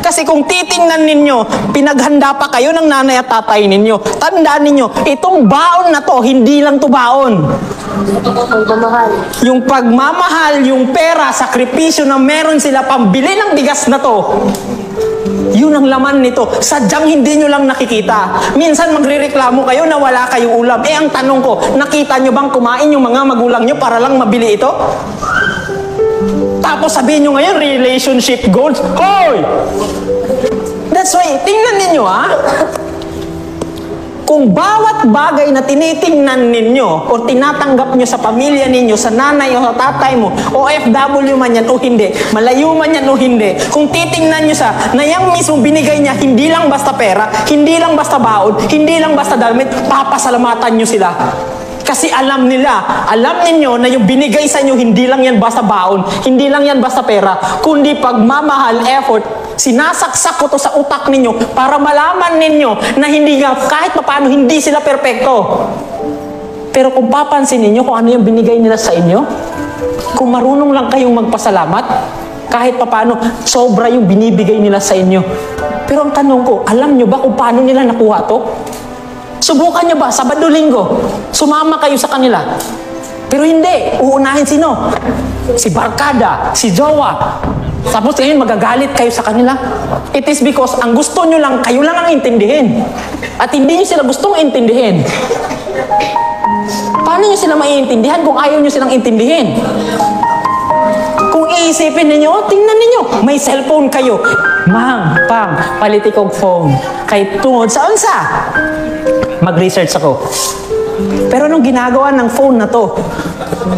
Kasi kung titingnan ninyo, pinaghanda pa kayo ng nanay at tatay ninyo. Tandaan ninyo, itong baon na to, hindi lang to baon. Yung pagmamahal, yung pera, sakripisyo na meron sila pambili ng bigas na to, yun ang laman nito. Sadyang hindi nyo lang nakikita. Minsan magrereklamo kayo na wala kayong ulam. Ang tanong ko, nakita nyo bang kumain yung mga magulang nyo para lang mabili ito? Tapos sabihin nyo ngayon, relationship goals. Hoy! That's why, tingnan ninyo kung bawat bagay na tinitingnan ninyo o tinatanggap nyo sa pamilya ninyo, sa nanay o sa tatay mo, o OFW man yan o hindi, malayo man yan o hindi, kung titingnan nyo na yung mismo binigay niya, hindi lang basta pera, hindi lang basta baon, hindi lang basta damit, papasalamatan nyo sila. Kasi alam ninyo na yung binigay sa inyo, hindi lang yan basta baon, hindi lang yan basta pera, kundi pagmamahal, effort, sinasaksak ko to sa utak ninyo para malaman ninyo na hindi nga, kahit paano, hindi sila perpekto. Pero kung papansin ninyo kung ano yung binigay nila sa inyo, kung marunong lang kayong magpasalamat, kahit paano, sobra yung binibigay nila sa inyo. Pero ang tanong ko, alam nyo ba kung paano nila nakuha to? Subukan nyo ba, Sabado-Linggo, sumama kayo sa kanila? Pero hindi, uunahin sino? Si barkada, si jowa. Tapos ngayon magagalit kayo sa kanila. It is because ang gusto nyo lang, kayo lang ang intindihin. At hindi nyo sila gustong intindihin. Paano nyo sila maiintindihan kung ayaw nyo silang intindihin? Kung iisipin ninyo, tingnan ninyo, may cellphone kayo. Mang, pang, palitikog phone. Kahit tungod sa unsa, mag-research ako. Pero nung ginagawa ng phone na to,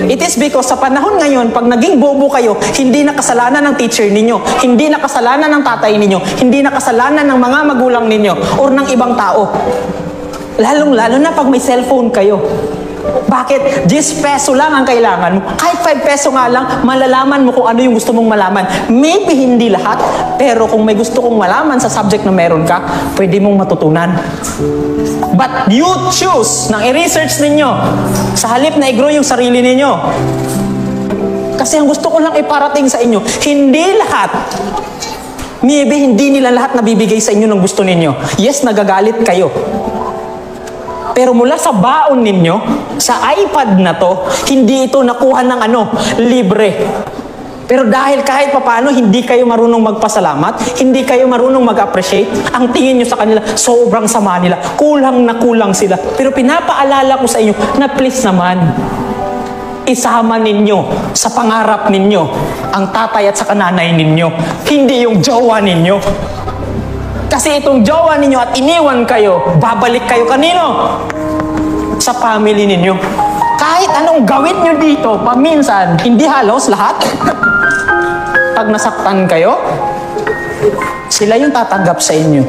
it is because sa panahon ngayon, pag naging bobo kayo, hindi na kasalanan ng teacher ninyo, hindi na kasalanan ng tatay ninyo, hindi na kasalanan ng mga magulang ninyo, or ng ibang tao. Lalong-lalo na pag may cellphone kayo. Bakit? 10 peso lang ang kailangan mo. Kahit 5 peso nga lang, malalaman mo kung ano yung gusto mong malaman. Maybe hindi lahat, pero kung may gusto kong malaman sa subject na meron ka, pwede mong matutunan. But you choose nang i-research ninyo sa halip na i-grow yung sarili ninyo. Kasi ang gusto ko lang iparating sa inyo, hindi lahat, maybe hindi nila lahat nabibigay sa inyo ng gusto ninyo. Yes, nagagalit kayo. Pero mula sa baon ninyo, sa iPad na to, hindi ito nakuha ng libre. Pero dahil kahit papano, hindi kayo marunong magpasalamat, hindi kayo marunong mag-appreciate, ang tingin nyo sa kanila, sobrang sama nila, kulang na kulang sila. Pero pinapaalala ko sa inyo na please naman, isama ninyo sa pangarap ninyo ang tatay at sa nanay ninyo, hindi yung jowa ninyo. Kasi itong jowa ninyo at iniwan kayo, babalik kayo kanino? Sa family ninyo. Kahit anong gawin nyo dito, paminsan, hindi halos lahat. Pag nasaktan kayo, sila yung tatanggap sa inyo.